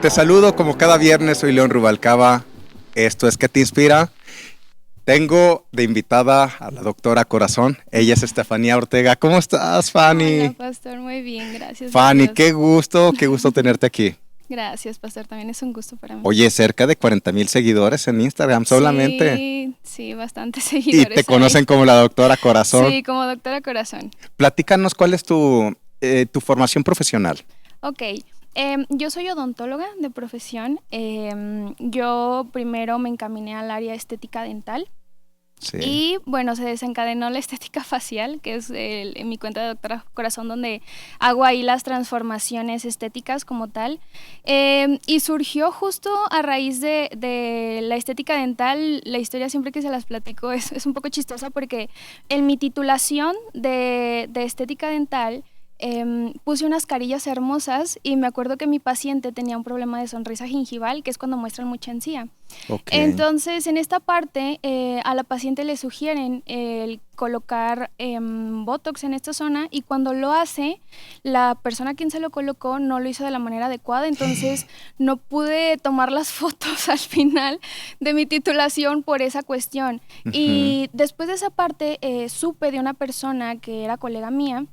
Te saludo como cada viernes, soy León Rubalcaba. Esto es ¿Qué te inspira? Tengo de invitada a la doctora Corazón. Ella es Estefanía Ortega. ¿Cómo estás, Fanny? Hola, pastor, muy bien, gracias a Fanny, Dios. qué gusto tenerte aquí. Gracias, pastor, también es un gusto para mí. Oye, cerca de 40,000 seguidores en Instagram solamente. Sí, sí, bastantes Y te seguidores conocen ahí. como la doctora Corazón. Sí, como doctora Corazón. Platícanos cuál es tu formación profesional. Ok, yo soy odontóloga de profesión. Yo primero me encaminé al área estética dental. Sí. Y bueno, se desencadenó la estética facial, que es en mi cuenta de Doctora Corazón, donde hago ahí las transformaciones estéticas como tal. Y surgió justo a raíz de la estética dental. La historia siempre que se las platico es un poco chistosa porque en mi titulación de estética dental puse unas carillas hermosas y me acuerdo que mi paciente tenía un problema de sonrisa gingival, que es cuando muestran mucha encía. Ok. Entonces, en esta parte, a la paciente le sugieren el colocar Botox en esta zona y cuando lo hace, la persona a quien se lo colocó no lo hizo de la manera adecuada, entonces no pude tomar las fotos al final de mi titulación por esa cuestión. Ujú. Y después de esa parte, supe de una persona que era colega mía,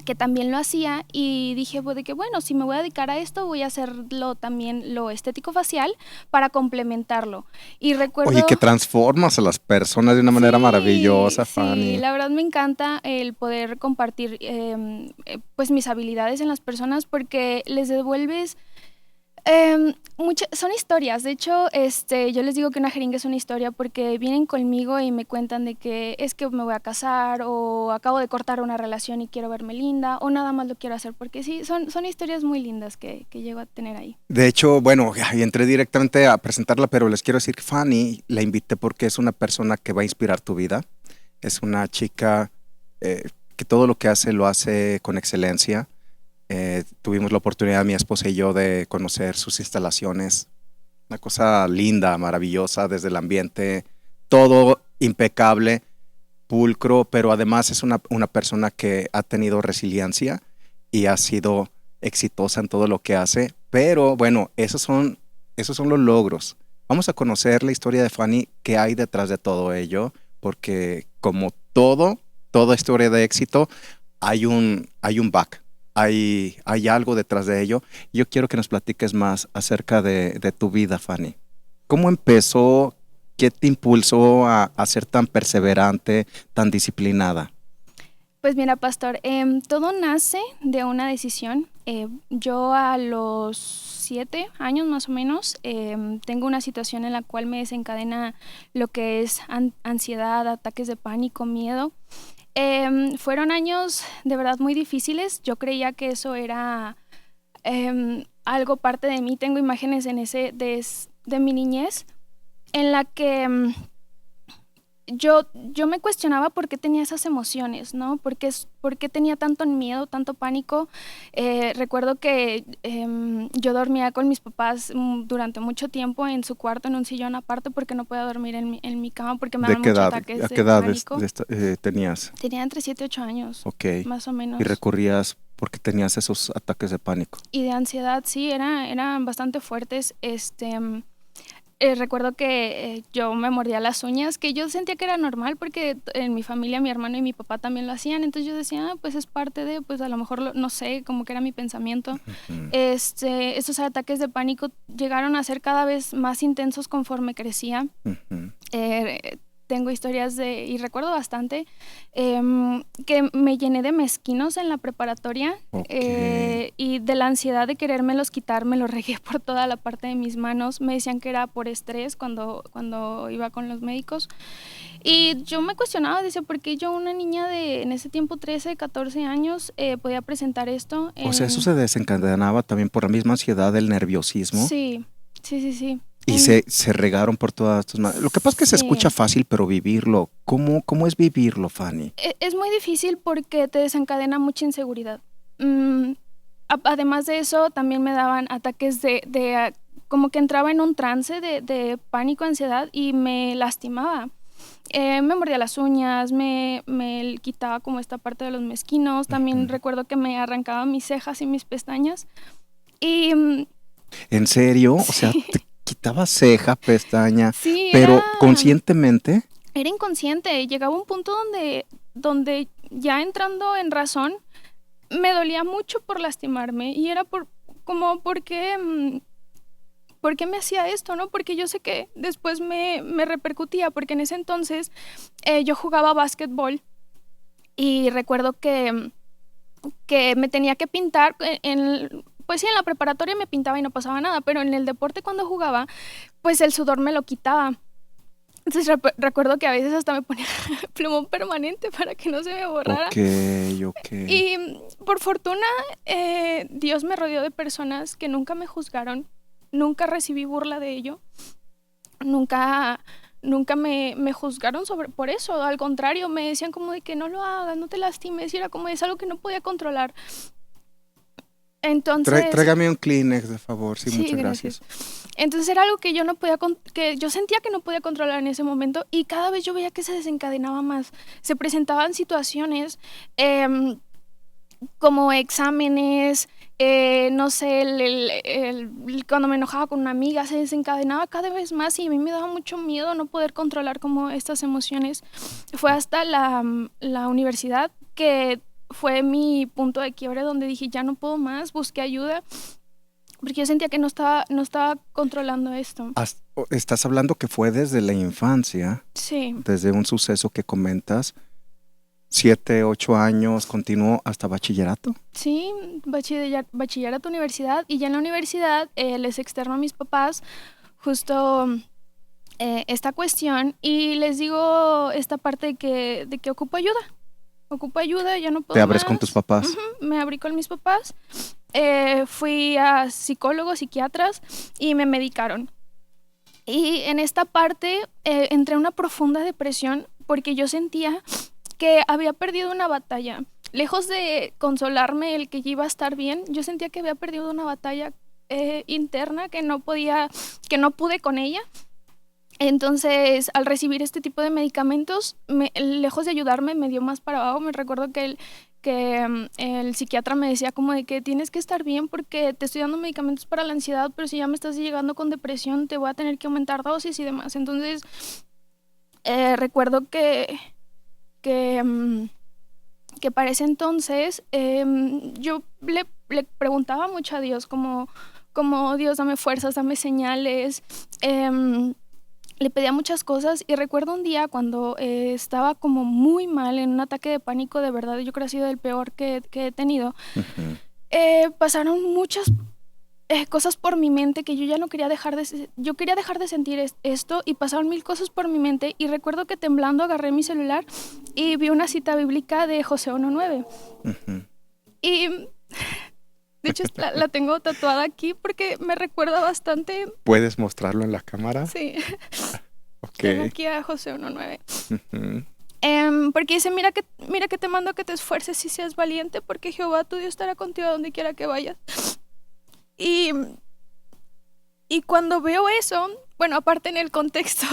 que también lo hacía y dije, pues, de que bueno, si me voy a dedicar a esto, voy a hacerlo también lo estético facial para complementarlo. Y Oye, que recuerdo, transformas a las personas de una manera sí, maravillosa, sí, Fanny. la verdad me encanta el poder compartir pues mis habilidades en las personas porque les devuelves son historias. De hecho, yo les digo que una jeringa es una historia porque vienen conmigo y me cuentan de que es que me voy a casar o acabo de cortar una relación y quiero verme linda o nada más lo quiero hacer porque sí, son historias muy lindas que llego a tener ahí. De hecho, bueno, y entré directamente a presentarla, pero les quiero decir que Fanny la invité porque es una persona que va a inspirar tu vida. Es una chica que todo lo que hace lo hace con excelencia. Tuvimos la oportunidad, mi esposa y yo, de conocer sus instalaciones. Una cosa linda, maravillosa, desde el ambiente, todo impecable, pulcro, pero además es una persona que ha tenido resiliencia y ha sido exitosa en todo lo que hace. Pero bueno, esos son los logros. Vamos a conocer la historia de Fanny, qué hay detrás de todo ello, porque como toda historia de éxito, hay un back, hay algo detrás de ello. Yo quiero que nos platiques más acerca de tu vida, Fanny. ¿Cómo empezó? ¿Qué te impulsó a ser tan perseverante, tan disciplinada? Pues mira, pastor, todo nace de una decisión. Yo a los 7 años más o menos tengo una situación en la cual me desencadena lo que es ansiedad, ataques de pánico, miedo. Fueron años de verdad muy difíciles. Yo creía que eso era algo parte de mí. Tengo imágenes en de mi niñez en la que yo me cuestionaba por qué tenía esas emociones, ¿no? ¿Por qué tenía tanto miedo, tanto pánico? Recuerdo que yo dormía con mis papás durante mucho tiempo en su cuarto, en un sillón aparte, porque no podía dormir en mi cama porque me ¿De daban qué muchos edad? ataques ¿A qué de edad pánico. tenías? Tenía entre 7 y 8 años, Ok. más o Y menos. recurrías porque tenías esos ataques de pánico. Y de ansiedad, sí, eran bastante fuertes. Recuerdo que yo me mordía las uñas, que yo sentía que era normal porque en mi familia mi hermano y mi papá también lo hacían, entonces yo decía, pues es parte de, pues a lo mejor, no sé, como que era mi pensamiento. Ujú. Estos ataques de pánico llegaron a ser cada vez más intensos conforme crecía. Ujú. Tengo historias y recuerdo bastante que me llené de mezquinos en la preparatoria Ok. y de la ansiedad de querérmelos quitar, me los regué por toda la parte de mis manos. Me decían que era por estrés cuando iba con los médicos. Y yo me cuestionaba, decía, ¿por qué yo, una niña en ese tiempo 13, 14 años, podía presentar esto? O sea, eso se desencadenaba también por la misma ansiedad, el nerviosismo. Sí, sí, sí, sí. Y se regaron por todas tus manos. Lo que pasa es que se escucha Sí. fácil, pero vivirlo, ¿cómo es vivirlo, Fanny? Es muy difícil porque te desencadena mucha inseguridad. Mm, Además de eso, también me daban ataques como que entraba en un trance de pánico, ansiedad y me lastimaba. Me mordía las uñas, me quitaba como esta parte de los mezquinos. También Ujú. recuerdo que me arrancaba mis cejas y mis pestañas. Y ¿En serio? O sea, te quitaba ceja, pestaña, Sí, pero conscientemente. era inconsciente. Llegaba un punto donde ya entrando en razón, me dolía mucho por lastimarme y era como ¿por qué me hacía esto, no? Porque yo sé que después me repercutía, porque en ese entonces yo jugaba básquetbol y recuerdo que me tenía que pintar pues sí, en la preparatoria me pintaba y no pasaba nada, pero en el deporte cuando jugaba, pues el sudor me lo quitaba. Entonces recuerdo que a veces hasta me ponía plumón permanente para que no se me borrara. Ok, ok. Y por fortuna, Dios me rodeó de personas que nunca me juzgaron, nunca recibí burla de ello, nunca, nunca me juzgaron por eso. Al contrario, me decían como de que no lo hagas, no te lastimes, y era como es algo que no podía controlar. Entonces, Tráigame un Kleenex, de favor. Sí, sí, muchas gracias. Entonces era algo que yo no podía, que yo sentía que no podía controlar en ese momento y cada vez yo veía que se desencadenaba más. Se presentaban situaciones como exámenes, no sé, cuando me enojaba con una amiga se desencadenaba cada vez más y a mí me daba mucho miedo no poder controlar como estas emociones. Fue hasta la universidad que fue mi punto de quiebre donde dije ya no puedo más, busqué ayuda porque yo sentía que no estaba controlando esto. Estás hablando que fue desde la infancia, Sí. desde un suceso que comentas, 7, 8 años, continuó hasta bachillerato. Sí, bachillerato, universidad, y ya en la universidad les externo a mis papás justo esta cuestión y les digo esta parte de que ocupo ayuda, ya no puedo Te abres más. con tus papás. Me abrí con mis papás, fui a psicólogos, psiquiatras y me medicaron. Y en esta parte entré en una profunda depresión porque yo sentía que había perdido una batalla. Lejos de consolarme el que ya iba a estar bien, yo sentía que había perdido una batalla interna que no pude con ella. Entonces, al recibir este tipo de medicamentos, lejos de ayudarme, me dio más para abajo. Me recuerdo que el psiquiatra me decía como de que tienes que estar bien porque te estoy dando medicamentos para la ansiedad, pero si ya me estás llegando con depresión, te voy a tener que aumentar dosis y demás. Entonces, recuerdo que para ese entonces yo le preguntaba mucho a Dios, como Dios, dame fuerzas, dame señales. Le pedía muchas cosas y recuerdo un día cuando estaba como muy mal en un ataque de pánico, de verdad, yo creo que ha sido el peor que he tenido. Pasaron muchas cosas por mi mente que yo ya no quería yo quería dejar de sentir esto y pasaron 1000 cosas por mi mente y recuerdo que temblando agarré mi celular y vi una cita bíblica de Josué 1:9. Y de hecho la tengo tatuada aquí porque me recuerda bastante. ¿Puedes mostrarlo en la cámara? Sí. Okay. Tengo aquí a Josué 1:9. Porque dice, mira que te mando que te esfuerces y seas valiente porque Jehová tu Dios estará contigo donde quiera que vayas. Y cuando veo eso, bueno, aparte en el contexto,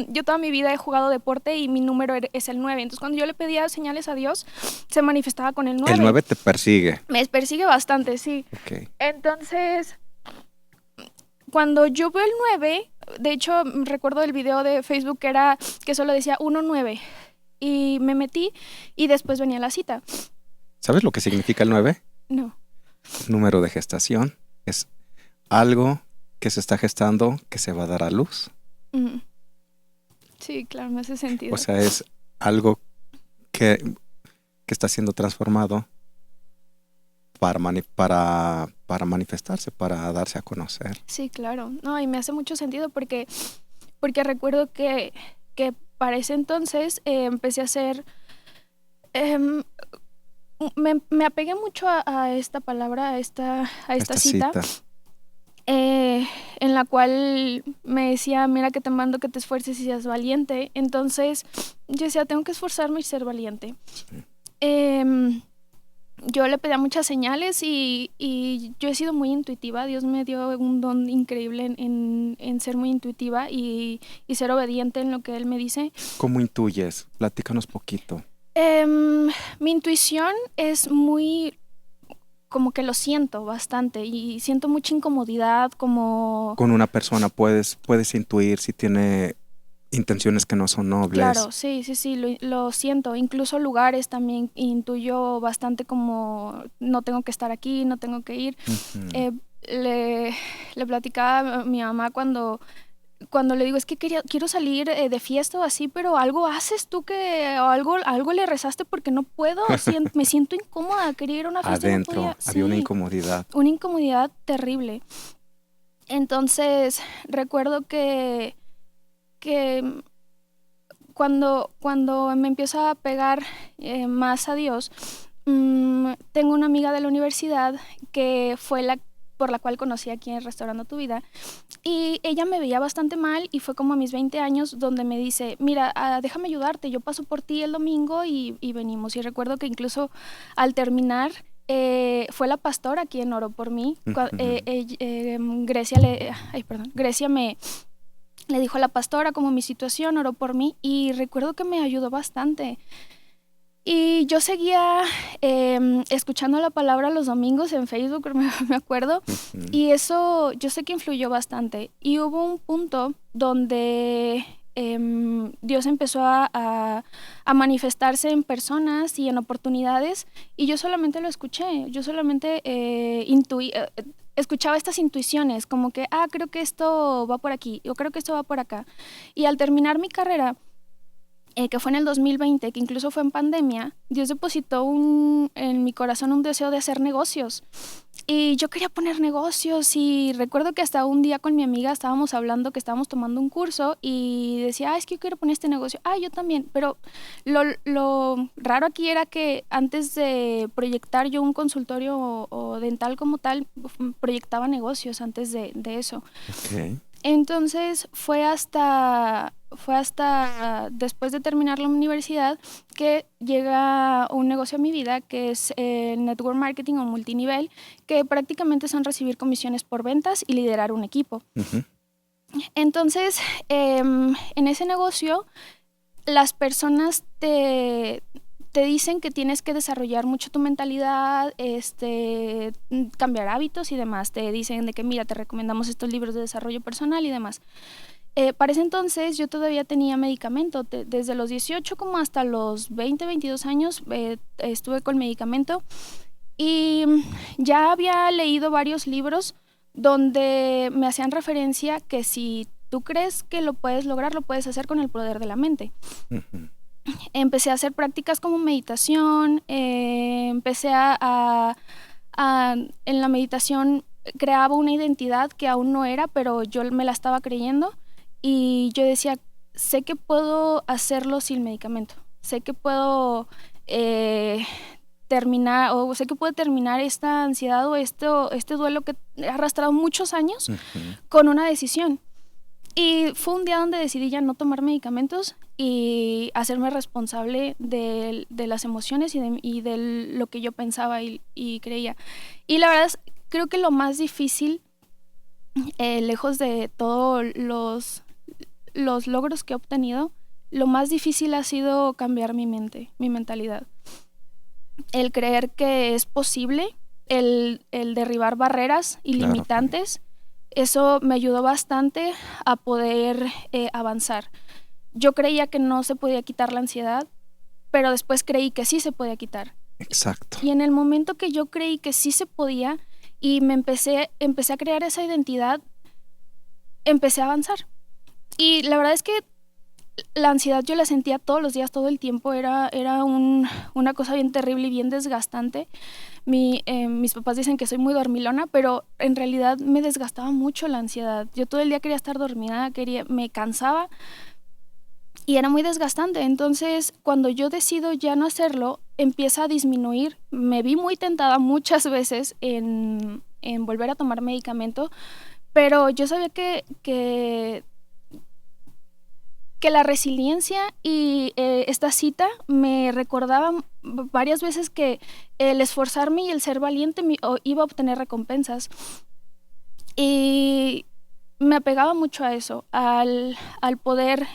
yo toda mi vida he jugado deporte y mi número es el 9. Entonces, cuando yo le pedía señales a Dios, se manifestaba con el 9. El 9 te persigue. Me persigue bastante, sí. Okay. Entonces, cuando yo veo el 9, de hecho, recuerdo el video de Facebook que solo decía 1-9. Y me metí y después venía la cita. ¿Sabes lo que significa el 9? No. Número de gestación. Es algo que se está gestando que se va a dar a luz. Sí, claro, me hace sentido. O sea, es algo que está siendo transformado para manifestarse, para darse a conocer. Sí, claro. No, y me hace mucho sentido porque recuerdo que para ese entonces empecé a hacer... me apegué mucho a esta palabra, a esta cita. En la cual me decía, mira que te mando que te esfuerces y seas valiente. Entonces yo decía, tengo que esforzarme y ser valiente. Sí. Yo le pedía muchas señales y yo he sido muy intuitiva. Dios me dio un don increíble en ser muy intuitiva y ser obediente en lo que Él me dice. ¿Cómo intuyes? Platícanos poquito. Mi intuición es muy... como que lo siento bastante y siento mucha incomodidad, como... Con una persona puedes intuir si tiene intenciones que no son nobles. Claro, sí, lo siento. Incluso lugares también intuyo bastante como no tengo que estar aquí, no tengo que ir. Ujú. Le platicaba a mi mamá cuando le digo, es que quiero salir de fiesta o así, pero algo haces tú o algo le rezaste porque no puedo, me siento incómoda, quería ir a una fiesta y no Adentro podía. había una Sí, incomodidad. una incomodidad terrible. Entonces, recuerdo que cuando me empiezo a pegar más a Dios, tengo una amiga de la universidad que fue la por la cual conocí aquí en Restaurando tu Vida, y ella me veía bastante mal y fue como a mis 20 años donde me dice, mira, déjame ayudarte, yo paso por ti el domingo y venimos. Y recuerdo que incluso al terminar fue la pastora quien oró por mí. Grecia le dijo a la pastora como mi situación, oró por mí y recuerdo que me ayudó bastante. Y yo seguía escuchando la palabra los domingos en Facebook, me acuerdo, y eso yo sé que influyó bastante. Y hubo un punto donde Dios empezó a manifestarse en personas y en oportunidades, y yo solamente lo escuché, yo solamente escuchaba estas intuiciones, como que, creo que esto va por aquí, yo creo que esto va por acá. Y al terminar mi carrera, que fue en el 2020, que incluso fue en pandemia, Dios depositó en mi corazón un deseo de hacer negocios. Y yo quería poner negocios y recuerdo que hasta un día con mi amiga estábamos hablando que estábamos tomando un curso y decía, es que yo quiero poner este negocio. Yo también, pero lo raro aquí era que antes de proyectar yo un consultorio o dental como tal, proyectaba negocios antes de eso. Okay. Entonces fue hasta después de terminar la universidad que llega un negocio a mi vida que es network marketing o multinivel, que prácticamente son recibir comisiones por ventas y liderar un equipo. Uh-huh. Entonces, en ese negocio, las personas te dicen que tienes que desarrollar mucho tu mentalidad, cambiar hábitos y demás. Te dicen de que, mira, te recomendamos estos libros de desarrollo personal y demás. Para ese entonces yo todavía tenía medicamento. Desde los 18 como hasta los 20, 22 años estuve con medicamento y ya había leído varios libros donde me hacían referencia que si tú crees que lo puedes lograr, lo puedes hacer con el poder de la mente. Uh-huh. Empecé a hacer prácticas como meditación, empecé en la meditación creaba una identidad que aún no era, pero yo me la estaba creyendo y yo decía, sé que puedo hacerlo sin medicamento, sé que puedo terminar esta ansiedad o este duelo que he arrastrado muchos años Uh-huh. con una decisión. Y fue un día donde decidí ya no tomar medicamentos y hacerme responsable de las emociones y de lo que yo pensaba y creía. Y la verdad creo que lo más difícil, lejos de todos los logros que he obtenido, lo más difícil ha sido cambiar mi mente, mi mentalidad. El creer que es posible, el derribar barreras y limitantes. Eso me ayudó bastante a poder avanzar. Yo creía que no se podía quitar la ansiedad, pero después creí que sí se podía quitar. Exacto. Y en el momento que yo creí que sí se podía y me empecé a crear esa identidad, empecé a avanzar. Y la verdad es que la ansiedad yo la sentía todos los días, todo el tiempo. Era una cosa bien terrible y bien desgastante. Mis papás dicen que soy muy dormilona, pero en realidad me desgastaba mucho la ansiedad. Yo todo el día quería estar dormida, me cansaba y era muy desgastante. Entonces, cuando yo decido ya no hacerlo, empieza a disminuir. Me vi muy tentada muchas veces en volver a tomar medicamento, pero yo sabía que la resiliencia y esta cita me recordaba varias veces que el esforzarme y el ser valiente iba a obtener recompensas. Y me apegaba mucho a eso, al poder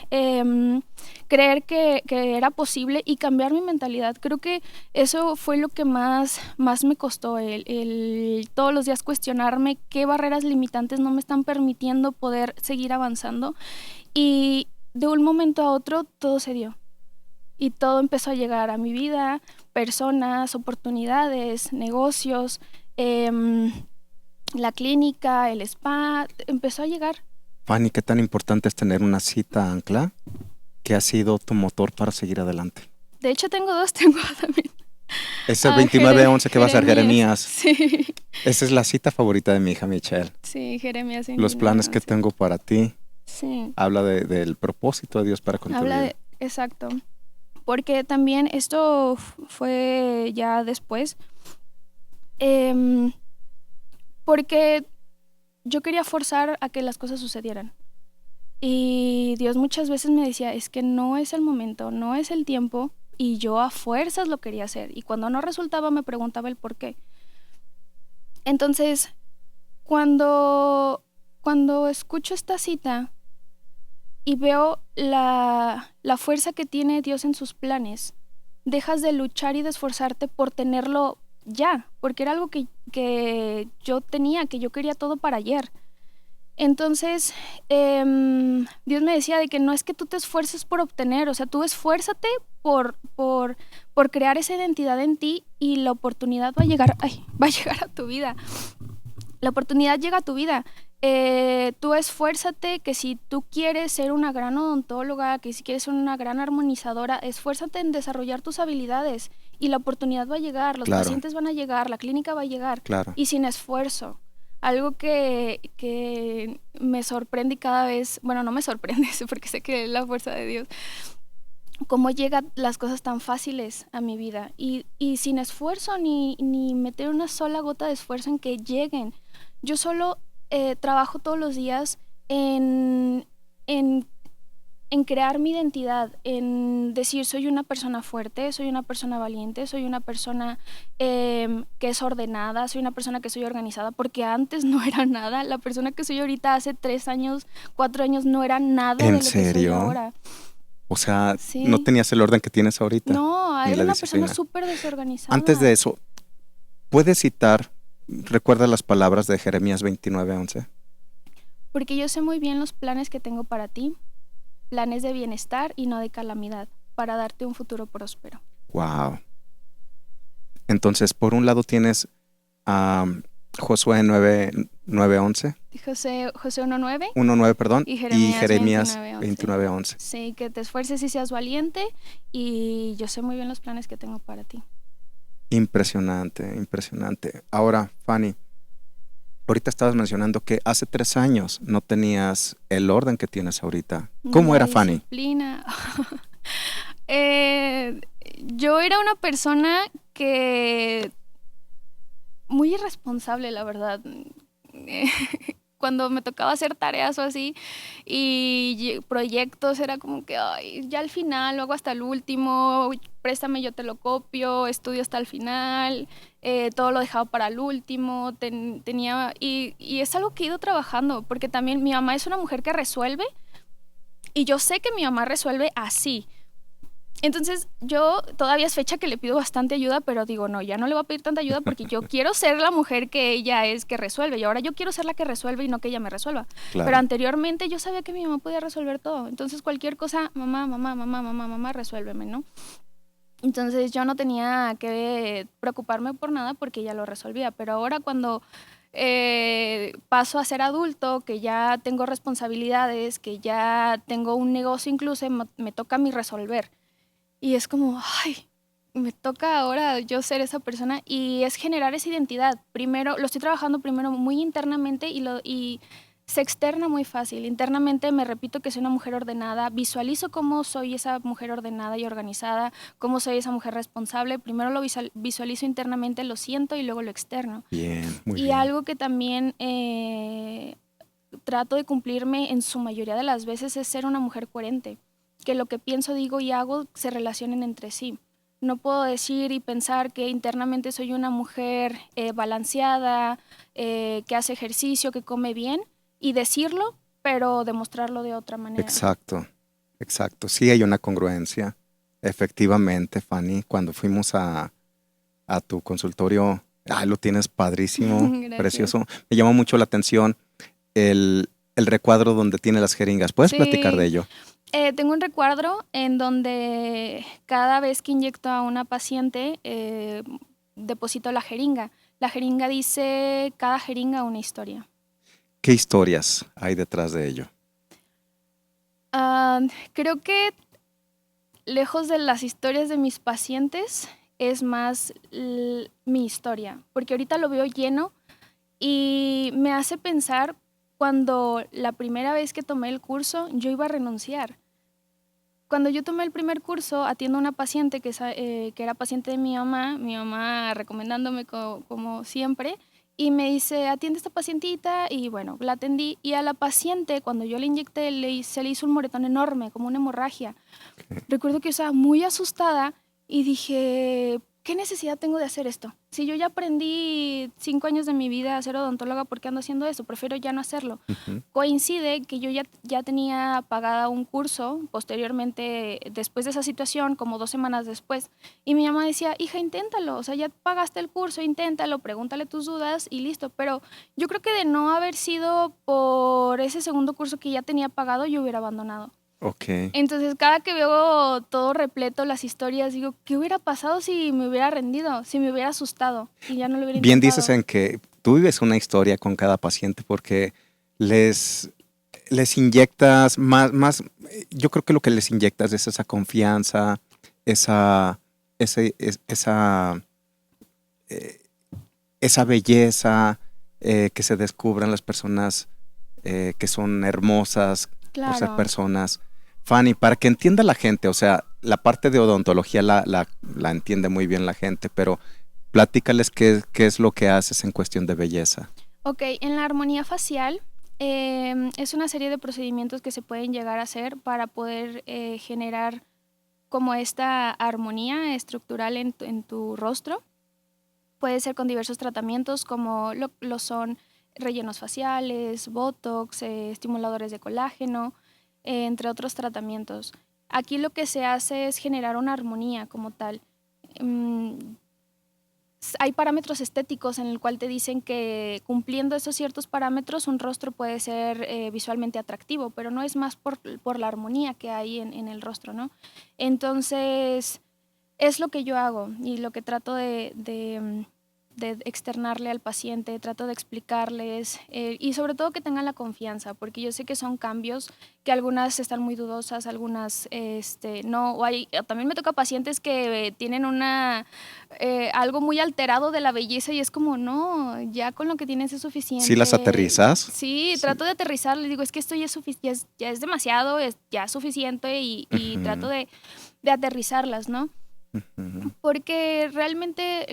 creer que era posible y cambiar mi mentalidad. Creo que eso fue lo que más me costó, el todos los días cuestionarme qué barreras limitantes no me están permitiendo poder seguir avanzando. Y de un momento a otro todo se dio. Y todo empezó a llegar a mi vida, personas, oportunidades, negocios, la clínica, el spa, empezó a llegar. Fanny, ¿qué tan importante es tener una cita ancla que ha sido tu motor para seguir adelante? De hecho, tengo dos, tengo también. Ese 29-11 que va a ser Jeremías. Sí. Esa es la cita favorita de mi hija Michelle. Sí, Jeremías. Los planes que tengo para ti. Sí. Habla del propósito de Dios para con tu vida. Exacto. Porque también esto fue ya después. Porque yo quería forzar a que las cosas sucedieran. Y Dios muchas veces me decía, es que no es el momento, no es el tiempo. Y yo a fuerzas lo quería hacer. Y cuando no resultaba me preguntaba el por qué. Entonces, cuando escucho esta cita y veo la fuerza que tiene Dios en sus planes, dejas de luchar y de esforzarte por tenerlo ya, porque era algo que yo tenía, que yo quería todo para ayer. Entonces, Dios me decía de que no es que tú te esfuerces por obtener, o sea, tú esfuérzate por crear esa identidad en ti y la oportunidad va a llegar a tu vida. La oportunidad llega a tu vida. Tú esfuérzate, que si tú quieres ser una gran odontóloga, que si quieres ser una gran armonizadora, esfuérzate en desarrollar tus habilidades y la oportunidad va a llegar, los pacientes van a llegar, la clínica va a llegar, y sin esfuerzo. Algo que me sorprende y cada vez, bueno, no me sorprende porque sé que es la fuerza de Dios, cómo llegan las cosas tan fáciles a mi vida y sin esfuerzo ni meter una sola gota de esfuerzo en que lleguen. Yo solo trabajo todos los días en crear mi identidad, en decir soy una persona fuerte, soy una persona valiente, soy una persona que es ordenada, soy una persona que soy organizada, porque antes no era nada. La persona que soy ahorita hace 3 años, 4 años no era nada de lo que soy ahora. O sea, sí. No tenías el orden que tienes ahorita. No, era una persona súper desorganizada. Antes de eso, ¿puedes citar, recuerda las palabras de Jeremías 29:11? Porque yo sé muy bien los planes que tengo para ti, planes de bienestar y no de calamidad, para darte un futuro próspero. Wow. Entonces, por un lado tienes Josué 9:11. José 1:9. 1:9, perdón. Y Jeremías 29:11. Sí, que te esfuerces y seas valiente, y yo sé muy bien los planes que tengo para ti. Impresionante, impresionante. Ahora, Fanny, ahorita estabas mencionando que hace 3 años no tenías el orden que tienes ahorita. ¿Cómo era Fanny? Disciplina. Yo era una persona que muy irresponsable, la verdad. Cuando me tocaba hacer tareas o así y proyectos, era como que ay, ya al final lo hago hasta el último, préstame, yo te lo copio, estudio hasta el final, todo lo dejaba para el último, tenía y es algo que he ido trabajando, porque también mi mamá es una mujer que resuelve y yo sé que mi mamá resuelve así. Entonces yo todavía es fecha que le pido bastante ayuda, pero digo, no, ya no le voy a pedir tanta ayuda porque yo quiero ser la mujer que ella es, que resuelve, y ahora yo quiero ser la que resuelve y no que ella me resuelva. Claro. Pero anteriormente yo sabía que mi mamá podía resolver todo, entonces cualquier cosa, mamá, resuélveme, ¿no? Entonces yo no tenía que preocuparme por nada porque ella lo resolvía, pero ahora cuando paso a ser adulto, que ya tengo responsabilidades, que ya tengo un negocio incluso, me toca a mí resolver. Y es como, ay, me toca ahora yo ser esa persona, y es generar esa identidad. Primero, lo estoy trabajando primero muy internamente y se externa muy fácil. Internamente me repito que soy una mujer ordenada, visualizo cómo soy esa mujer ordenada y organizada, cómo soy esa mujer responsable. Primero lo visualizo internamente, lo siento y luego lo externo. Bien, muy bien. Y algo que también trato de cumplirme en su mayoría de las veces es ser una mujer coherente. Que lo que pienso, digo y hago se relacionen entre sí. No puedo decir y pensar que internamente soy una mujer balanceada, que hace ejercicio, que come bien, y decirlo, pero demostrarlo de otra manera. Exacto, exacto. Sí hay una congruencia. Efectivamente, Fanny, cuando fuimos a tu consultorio, lo tienes padrísimo, Gracias. precioso. Me llamó mucho la atención el recuadro donde tiene las jeringas. ¿Puedes platicar de Sí, ello? tengo un recuadro en donde cada vez que inyecto a una paciente, deposito la jeringa. La jeringa dice, cada jeringa una historia. ¿Qué historias hay detrás de ello? Ah, creo que lejos de las historias de mis pacientes, es más mi historia, porque ahorita lo veo lleno y me hace pensar cuando la primera vez que tomé el curso yo iba a renunciar. Cuando yo tomé el primer curso, atiendo a una paciente que era paciente de mi mamá recomendándome como siempre, y me dice, atiende a esta pacientita, y bueno, la atendí, y a la paciente, cuando yo le inyecté, se le hizo un moretón enorme, como una hemorragia. Recuerdo que yo estaba muy asustada y dije, ¿qué necesidad tengo de hacer esto? Si yo ya aprendí 5 años de mi vida a ser odontóloga, ¿por qué ando haciendo eso? Prefiero ya no hacerlo. Ujú. Coincide que yo ya tenía pagada un curso posteriormente, después de esa situación, como 2 semanas después, y mi mamá decía, hija, inténtalo, o sea, ya pagaste el curso, inténtalo, pregúntale tus dudas y listo. Pero yo creo que de no haber sido por ese segundo curso que ya tenía pagado, yo hubiera abandonado. Ok. Entonces, cada que veo todo repleto, las historias, digo, ¿qué hubiera pasado si me hubiera rendido? Si me hubiera asustado y ya no lo hubiera Bien dices intentado. en que tú vives una historia con cada paciente porque les, les inyectas yo creo que lo que les inyectas es esa confianza, esa, esa, eh, esa belleza, que se descubran las personas que son hermosas por ser Claro. personas. Fanny, para que entienda la gente, o sea, la parte de odontología la entiende muy bien la gente, pero platícales qué es lo que haces en cuestión de belleza. Ok, en la armonía facial es una serie de procedimientos que se pueden llegar a hacer para poder generar como esta armonía estructural en tu rostro. Puede ser con diversos tratamientos como lo son rellenos faciales, botox, estimuladores de colágeno, entre otros tratamientos. Aquí lo que se hace es generar una armonía como tal. Mm, Hay parámetros estéticos en el cual te dicen que cumpliendo esos ciertos parámetros un rostro puede ser visualmente atractivo, pero no es más por la armonía que hay en el rostro, ¿no? Entonces, es lo que yo hago y lo que trato de externarle al paciente, trato de explicarles y sobre todo que tengan la confianza, porque yo sé que son cambios que algunas están muy dudosas, algunas no, también me toca pacientes que tienen algo muy alterado de la belleza y es como, no, ya con lo que tienes es ¿Sí las suficiente. aterrizas? Sí, Sí. trato de aterrizar, les digo, es que esto ya es demasiado, ya es suficiente y trato Ujú, de aterrizarlas, ¿no? ujú, Porque realmente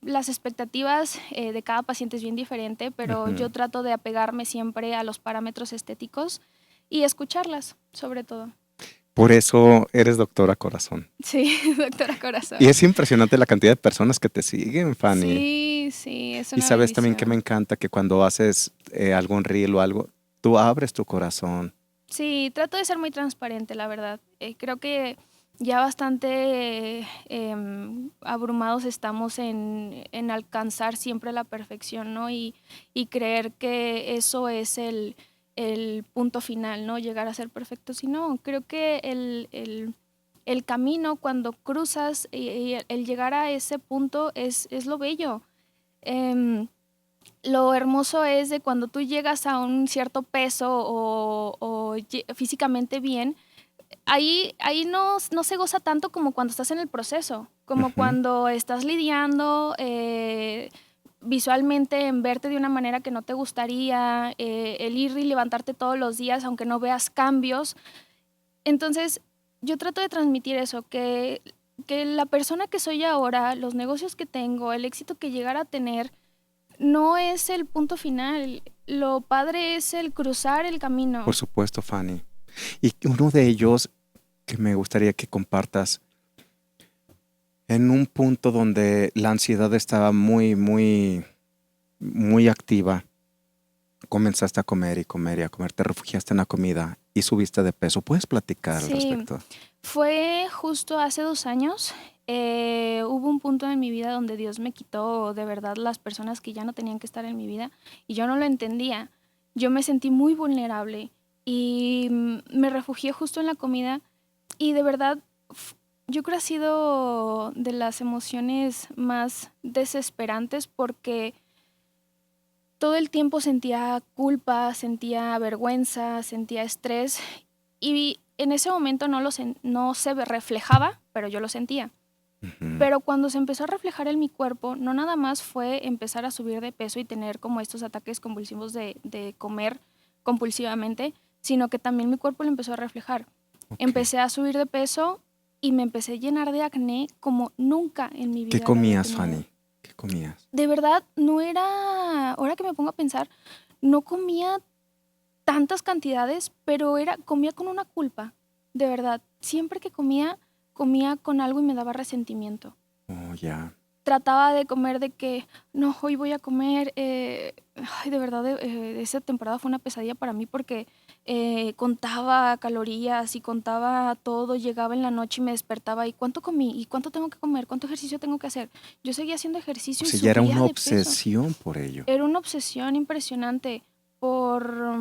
las expectativas de cada paciente es bien diferente, pero yo ujú. trato de apegarme siempre a los parámetros estéticos y escucharlas, sobre todo. Por eso eres doctora corazón. Sí, doctora Y Corazón. es impresionante la cantidad de personas que te siguen, Fanny. Sí, sí, es Y una sabes también que me bendición. encanta que cuando haces algún reel o algo, tú abres tu corazón. Sí, trato de ser muy transparente, la verdad. Creo que ya bastante abrumados estamos en alcanzar siempre la perfección, ¿no? Y creer que eso es el punto final, ¿no? Llegar a ser perfecto. Si no, creo que el camino cuando cruzas y el llegar a ese punto es lo bello. Em, lo hermoso es de cuando tú llegas a un cierto peso o físicamente bien, ahí no se goza tanto como cuando estás en el proceso, como Ujú. cuando estás lidiando visualmente en verte de una manera que no te gustaría, el ir y levantarte todos los días aunque no veas cambios. Entonces, yo trato de transmitir eso, que la persona que soy ahora, los negocios que tengo, el éxito que llegara a tener, no es el punto final. Lo padre es el cruzar el Por camino. supuesto, Fanny. Y uno de ellos que me gustaría que compartas, en un punto donde la ansiedad estaba muy activa, comenzaste a comer y comer y a comer, te refugiaste en la comida y subiste de peso. ¿Puedes platicar al Sí, respecto? fue justo hace 2 años. Hubo un punto en mi vida donde Dios me quitó de verdad las personas que ya no tenían que estar en mi vida y yo no lo entendía. Yo me sentí muy vulnerable y me refugié justo en la comida y de verdad yo creo que ha sido de las emociones más desesperantes porque todo el tiempo sentía culpa, sentía vergüenza, sentía estrés y en ese momento no se reflejaba, pero yo lo sentía. Pero cuando se empezó a reflejar en mi cuerpo, no nada más fue empezar a subir de peso y tener como estos ataques convulsivos de comer compulsivamente, sino que también mi cuerpo lo empezó a reflejar. Ok. Empecé a subir de peso y me empecé a llenar de acné como nunca en mi vida ¿Qué lo había comías, tenido. Fanny? ¿Qué comías? De verdad, no era, ahora que me pongo a pensar, no comía tantas cantidades, pero comía con una culpa, de verdad. Siempre que comía, comía con algo y me daba resentimiento. Oh, ya. Trataba de comer de que, no, hoy voy a comer, ay, de verdad, esa temporada fue una pesadilla para mí porque contaba calorías y contaba todo, llegaba en la noche y me despertaba y cuánto comí y cuánto tengo que comer, cuánto ejercicio tengo que hacer. Yo seguía haciendo O ejercicio y sea, ya era subía una de peso. obsesión por ello. Era una obsesión impresionante por,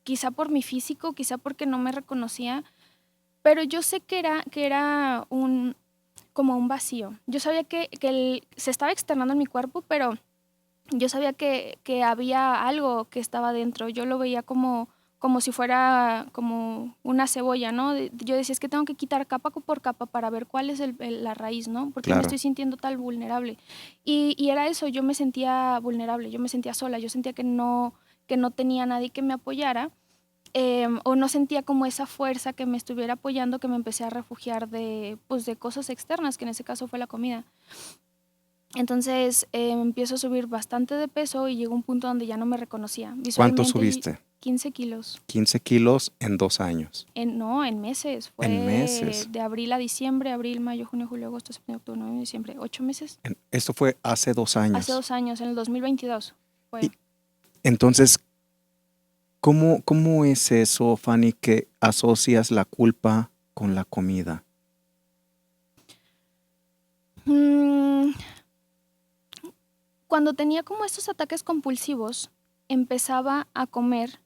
quizá por mi físico, quizá porque no me reconocía, pero yo sé que era como un vacío. Yo sabía que se estaba externando en mi cuerpo, pero yo sabía que había algo que estaba dentro. Yo lo veía como si fuera como una cebolla, ¿no? Yo decía, es que tengo que quitar capa por capa para ver cuál es la raíz, ¿no? Porque me Claro. estoy sintiendo tan vulnerable. Y era eso, yo me sentía vulnerable, yo me sentía sola, yo sentía que no tenía nadie que me apoyara. O no sentía como esa fuerza que me estuviera apoyando, que me empecé a refugiar pues, de cosas externas, que en ese caso fue la comida. Entonces empiezo a subir bastante de peso y llegó un punto donde ya no me reconocía. ¿Cuánto Visualmente, subiste? 15 kilos. 15 kilos en 2 años. No, en meses. Fue En meses. de abril a diciembre, abril, mayo, junio, julio, agosto, septiembre, octubre, noviembre, diciembre. 8 meses. Esto fue hace 2 años. Hace 2 años, en el 2022 fue. Y entonces, ¿cómo es eso, Fanny, que asocias la culpa con la comida? Cuando tenía como estos ataques compulsivos, empezaba a comer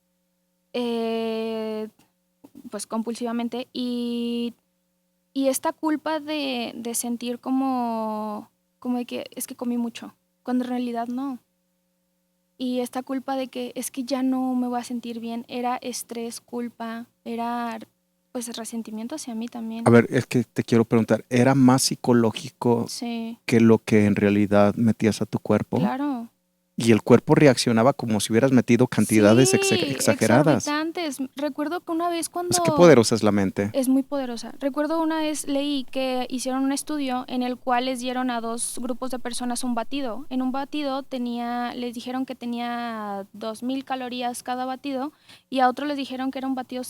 pues compulsivamente y esta culpa de sentir como de que es que comí mucho, cuando en realidad no. Y esta culpa de que es que ya no me voy a sentir bien, era estrés, culpa, era pues resentimiento hacia mí también. A ver, es que te quiero preguntar, ¿era más psicológico Sí, que lo que en realidad metías a tu cuerpo? claro. Y el cuerpo reaccionaba como si hubieras metido cantidades Sí, exageradas. exorbitantes. Recuerdo que una vez Pues qué cuando... poderosa es la mente. Es muy poderosa. Recuerdo una vez leí que hicieron un estudio en el cual les dieron a 2 grupos de personas un batido. En un batido les dijeron que tenía 2000 calorías cada batido y a otro les dijeron que era un batido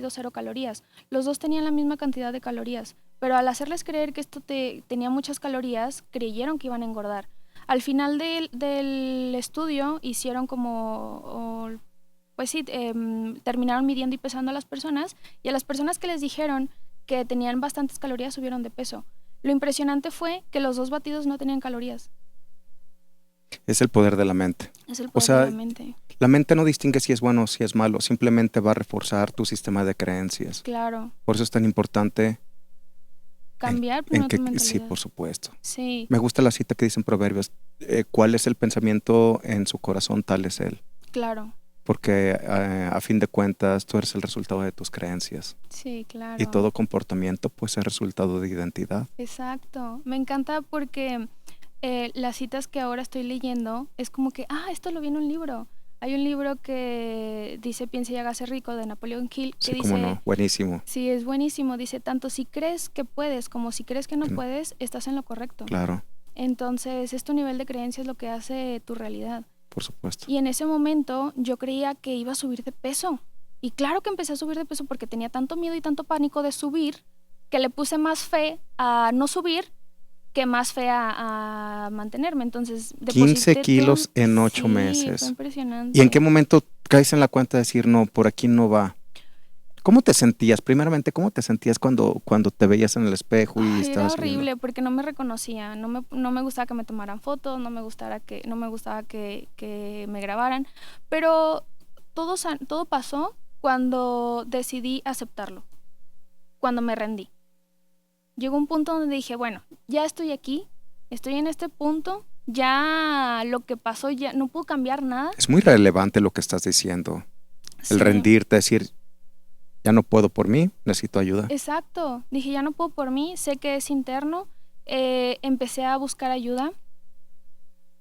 0 calorías. Los dos tenían la misma cantidad de calorías, pero al hacerles creer que esto tenía muchas calorías, creyeron que iban a engordar. Al final del estudio hicieron pues sí, terminaron midiendo y pesando a las personas y a las personas que les dijeron que tenían bastantes calorías subieron de peso. Lo impresionante fue que los 2 batidos no tenían calorías. Es el poder de la mente. Es el O poder sea, de la mente. la mente no distingue si es bueno o si es malo, simplemente va a reforzar tu sistema de creencias. Claro. Por eso es tan importante Cambiar primero tu mentalidad. sí, por supuesto. Sí, Me gusta la cita que dice en Proverbios, ¿cuál es el pensamiento en su corazón? Tal es él. claro. Porque a fin de cuentas tú eres el resultado de tus creencias. Sí, claro. Y todo comportamiento pues es resultado de identidad. Exacto. Me encanta porque las citas que ahora estoy leyendo es como que, esto lo vi en un libro. Hay un libro que dice Piensa y hágase rico de Napoleon Hill que Sí, dice, cómo no, buenísimo. sí, es buenísimo. Dice, tanto si crees que puedes como si crees que no puedes, estás en lo correcto. Claro, Entonces, es tu nivel de creencia es lo que hace tu realidad. por supuesto. Y en ese momento yo creía que iba a subir de peso. Y claro que empecé a subir de peso porque tenía tanto miedo y tanto pánico de subir que le puse más fe a no subir que más fea a mantenerme. Entonces, 15 kilos en 8 sí, meses. fue impresionante. ¿Y en qué momento caes en la cuenta de decir, no, por aquí no va? ¿Cómo te sentías? Primeramente, ¿cómo te sentías cuando te veías en el espejo y Ay, era estabas horrible viendo? porque no me reconocía, no me gustaba que me tomaran fotos, no me gustaba que me grabaran, pero todo pasó cuando decidí aceptarlo, cuando me rendí. Llegó un punto donde dije, bueno, ya estoy aquí, estoy en este punto, ya lo que pasó, ya no puedo cambiar nada. Es muy relevante lo que estás diciendo. El Sí, rendirte, decir, ya no puedo por mí, necesito ayuda. exacto. Dije, ya no puedo por mí, sé que es interno. Empecé a buscar ayuda.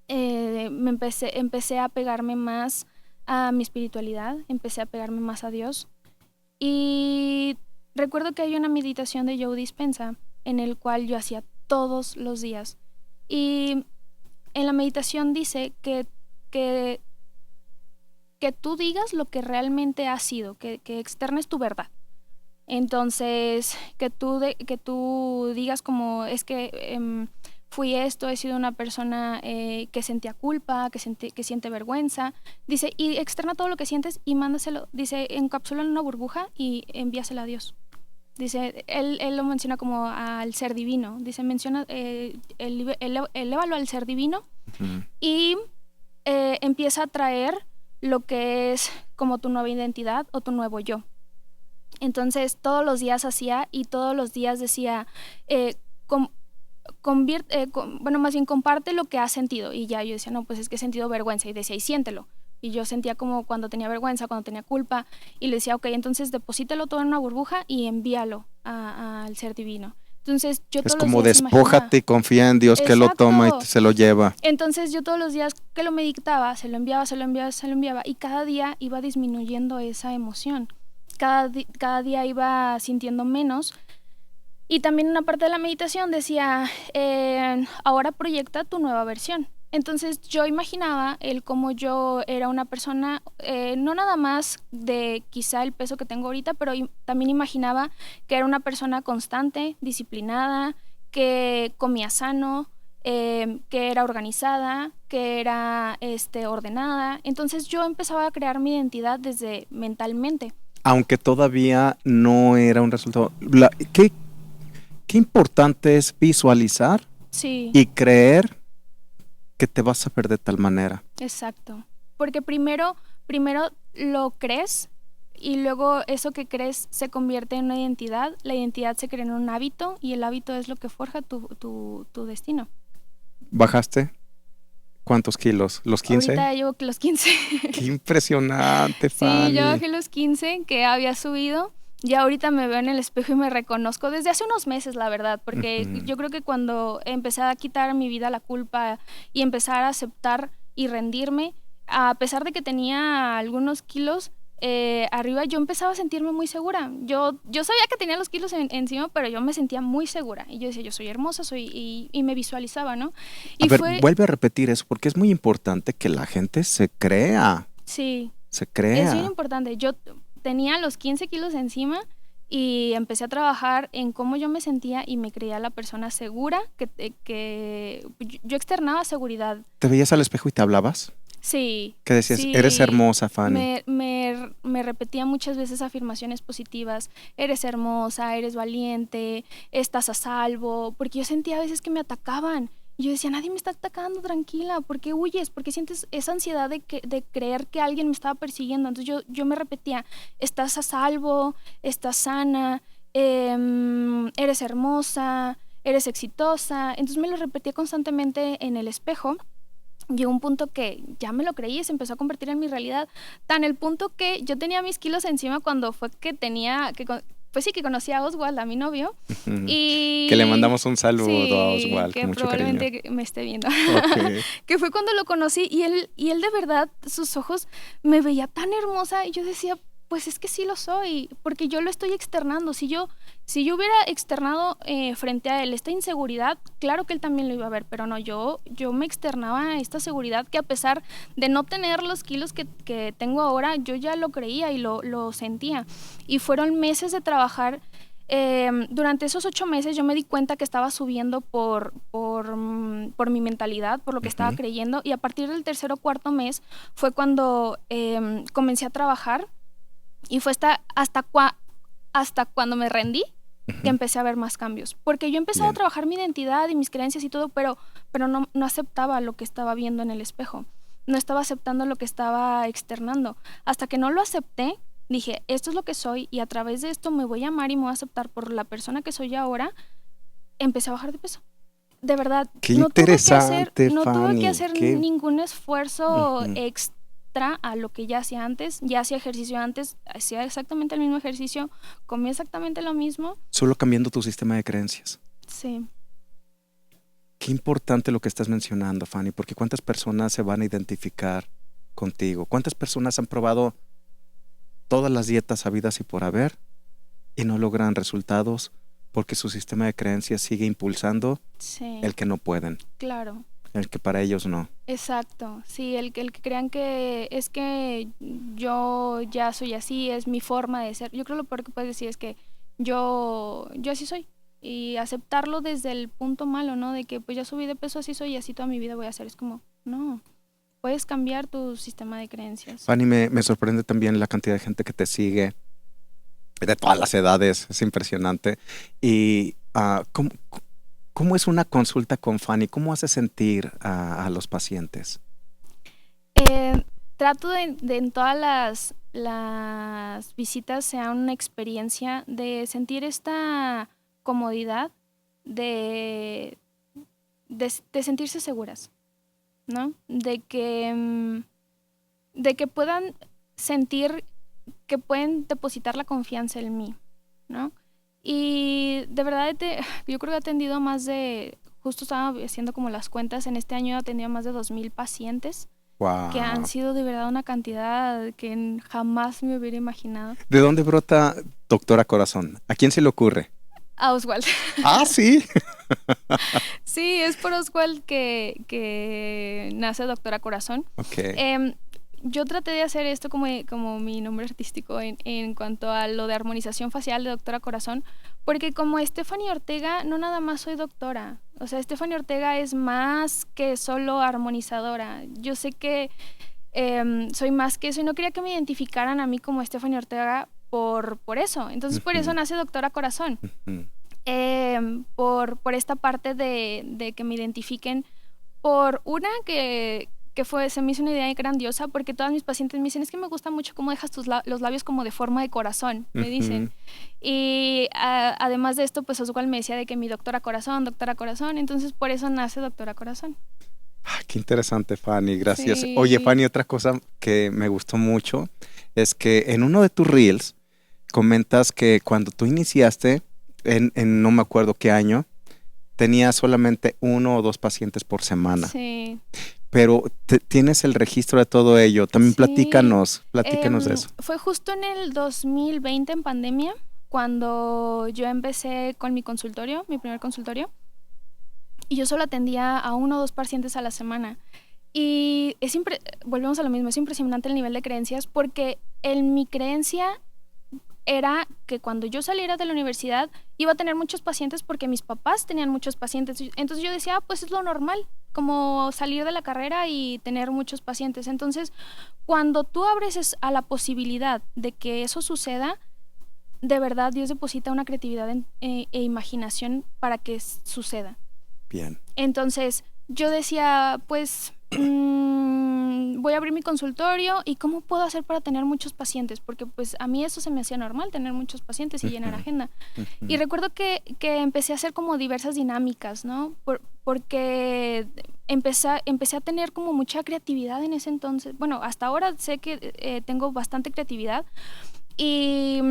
Empecé a pegarme más a mi espiritualidad, empecé a pegarme más a Dios. Y recuerdo que hay una meditación de Joe Dispenza en el cual yo hacía todos los días. Y en la meditación dice que, que tú digas lo que realmente has sido, que externes tu verdad. Entonces, que tú digas como es que fui esto, he sido una persona que sentía culpa, que siente vergüenza. Dice, y externa todo lo que sientes y mándaselo. Dice, encapsula en una burbuja y envíasela a Dios. Dice, él lo menciona como al ser divino. Dice, menciona, elévalo al ser divino Ujú. y empieza a traer lo que es como tu nueva identidad o tu nuevo yo. Entonces todos los días hacía y todos los días decía, com, bueno, más bien comparte lo que has sentido. Y ya yo decía, no, pues es que he sentido vergüenza. Y decía, y siéntelo. Y yo sentía como cuando tenía vergüenza, cuando tenía culpa. Y le decía, ok, entonces deposítalo todo en una burbuja y envíalo al ser divino. Entonces yo Es todos los como días imaginaba. despójate y confía en Dios que lo toma y Exacto. se lo lleva. Entonces yo todos los días que lo meditaba, se lo enviaba, se lo enviaba, se lo enviaba. Y cada día iba disminuyendo esa emoción. Cada día iba sintiendo menos. Y también una parte de la meditación decía, ahora proyecta tu nueva versión. Entonces yo imaginaba el cómo yo era una persona, no nada más de quizá el peso que tengo ahorita, pero también imaginaba que era una persona constante, disciplinada, que comía sano, que era organizada, que era ordenada. Entonces yo empezaba a crear mi identidad desde mentalmente. Aunque todavía no era un resultado. Qué importante es visualizar Sí. y creer que te vas a ver de tal manera. Exacto. Porque primero lo crees y luego eso que crees se convierte en una identidad, la identidad se crea en un hábito y el hábito es lo que forja tu destino. ¿Bajaste? ¿Cuántos kilos? ¿Los 15? Ahorita llevo los 15. Qué impresionante, Sí, yo Fanny. bajé los 15 que había subido. Ya ahorita me veo en el espejo y me reconozco desde hace unos meses, la verdad, porque Ujú. yo creo que cuando empecé a quitar a mi vida la culpa y empezar a aceptar y rendirme, a pesar de que tenía algunos kilos arriba, yo empezaba a sentirme muy segura. Yo sabía que tenía los kilos encima, pero yo me sentía muy segura. Y yo decía, yo soy hermosa, y me visualizaba, ¿no? A Y ver, fue, vuelve a repetir eso porque es muy importante que la gente se crea, sí, se es bien crea. importante. Yo tenía los 15 kilos encima y empecé a trabajar en cómo yo me sentía y me creía la persona segura, que yo externaba seguridad. ¿Te veías al espejo y te hablabas? Sí, ¿Qué decías? Eres sí. hermosa, Fanny. Me repetía muchas veces afirmaciones positivas. Eres hermosa, eres valiente, estás a salvo. Porque yo sentía a veces que me atacaban. Y yo decía, nadie me está atacando, tranquila. ¿Por qué huyes? ¿Por qué sientes esa ansiedad de creer que alguien me estaba persiguiendo? Entonces yo me repetía, estás a salvo, estás sana, eres hermosa, eres exitosa. Entonces me lo repetía constantemente en el espejo. Llegó un punto que ya me lo creí y se empezó a convertir en mi realidad. Tan el punto que yo tenía mis kilos encima cuando fue que pues sí, que conocí a Oswald, a mi novio. Ujú. Que le Y mandamos un saludo a sí, Oswald que con mucho cariño. probablemente me esté viendo. Ok. Que fue cuando lo conocí y él de verdad, sus ojos me veía tan hermosa y yo decía, pues es que sí lo soy, porque yo lo estoy externando. Si yo hubiera externado frente a él esta inseguridad, claro que él también lo iba a ver, pero no, yo me externaba esta seguridad que a pesar de no tener los kilos que tengo ahora, yo ya lo creía y lo sentía. Y fueron meses de trabajar Durante esos 8 meses yo me di cuenta que estaba subiendo por mi mentalidad, por lo que estaba Ujú. creyendo, y a partir del tercer o cuarto mes fue cuando comencé a trabajar y fue hasta cuando me rendí que Ujú. empecé a ver más cambios. Porque yo empezaba a Bien. trabajar mi identidad y mis creencias y todo, pero no aceptaba lo que estaba viendo en el espejo. No estaba aceptando lo que estaba externando. Hasta que no lo acepté, dije, esto es lo que soy y a través de esto me voy a amar y me voy a aceptar por la persona que soy ahora. Empecé a bajar de peso. De verdad, Qué interesante, no tuve que Fanny. hacer Qué... ningún esfuerzo Ujú. extra a lo que ya hacía antes. Ya hacía ejercicio antes, hacía exactamente el mismo ejercicio, comía exactamente lo mismo. Solo cambiando tu sistema de creencias. Sí, Qué importante lo que estás mencionando, Fanny, porque cuántas personas se van a identificar contigo. ¿Cuántas personas han probado todas las dietas habidas y por haber y no logran resultados porque su sistema de creencias sigue impulsando sí, el que no pueden, claro. el que para ellos no? Exacto, sí, el que crean que es que yo ya soy así, es mi forma de ser. Yo creo lo peor que puedes decir es que yo así soy. Y aceptarlo desde el punto malo, ¿no? De que pues ya subí de peso, así soy y así toda mi vida voy a ser. Es como, no, puedes cambiar tu sistema de creencias. Fanny, me sorprende también la cantidad de gente que te sigue, de todas las edades, es impresionante. Y ¿cómo es una consulta con Fanny? ¿Cómo hace sentir a los pacientes? Eh, Trato de en todas las visitas sea una experiencia de sentir esta comodidad de, de sentirse seguras, ¿no? De que puedan sentir que pueden depositar la confianza en mí, ¿no? Y de verdad yo creo que he atendido a más de, justo estaba haciendo como las cuentas, en este año he atendido a más de 2000 pacientes que han Wow. sido de verdad una cantidad que jamás me hubiera imaginado. ¿De dónde brota Doctora Corazón? ¿A quién se le ocurre? A Oswald. Ah, sí. Sí, es por Oswald que nace Doctora Corazón. Ok. Em, yo traté de hacer esto como mi nombre artístico en cuanto a lo de armonización facial de Doctora Corazón, porque como Stephanie Ortega, no nada más soy doctora. O sea, Stephanie Ortega es más que solo armonizadora. Yo sé que soy más que eso y no quería que me identificaran a mí como Stephanie Ortega por eso. Entonces, por eso Ujú, nace Doctora Corazón. ujú. Por esta parte de que me identifiquen por una se me hizo una idea grandiosa porque todas mis pacientes me dicen, es que me gusta mucho cómo dejas los labios como de forma de corazón, me dicen. Ujú. Y además de esto, pues Oswald me decía de que mi doctora corazón, entonces por eso nace Doctora Corazón. Ah, qué interesante, Fanny, gracias. Oye, Sí, Fanny, otra cosa que me gustó mucho es que en uno de tus reels comentas que cuando tú iniciaste, en no me acuerdo qué año, tenías solamente uno o dos pacientes por semana, sí, pero tienes el registro de todo ello. También sí. platícanos de eso. Fue justo en el 2020 en pandemia cuando yo empecé con mi consultorio, mi primer consultorio, y yo solo atendía a uno o dos pacientes a la semana. Y volvemos a lo mismo, es impresionante el nivel de creencias porque en mi creencia era que cuando yo saliera de la universidad iba a tener muchos pacientes porque mis papás tenían muchos pacientes. Entonces yo decía, pues es lo normal, como salir de la carrera y tener muchos pacientes. Entonces, cuando tú abres a la posibilidad de que eso suceda, de verdad Dios deposita una creatividad e imaginación para que suceda. Bien. Entonces yo decía, pues voy a abrir mi consultorio y cómo puedo hacer para tener muchos pacientes, porque pues a mí eso se me hacía normal, tener muchos pacientes y llenar Ujú, agenda. Y ujú. recuerdo que empecé a hacer como diversas dinámicas, ¿no? Porque empecé a tener como mucha creatividad en ese entonces. Bueno, hasta ahora sé que tengo bastante creatividad y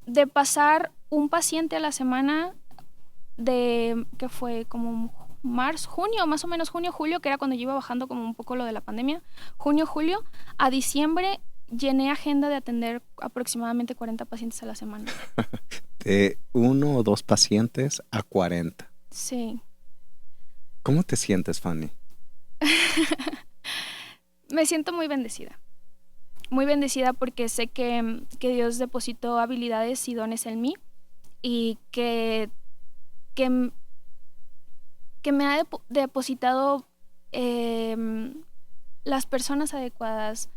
de pasar un paciente a la semana que fue como junio, más o menos junio, julio, que era cuando yo iba bajando como un poco lo de la pandemia, junio, julio, a diciembre llené agenda de atender aproximadamente 40 pacientes a la semana. De uno o dos pacientes a 40. Sí. ¿Cómo te sientes, Fanny? Me siento muy bendecida porque sé que Dios depositó habilidades y dones en mí y que, que me ha depositado las personas adecuadas.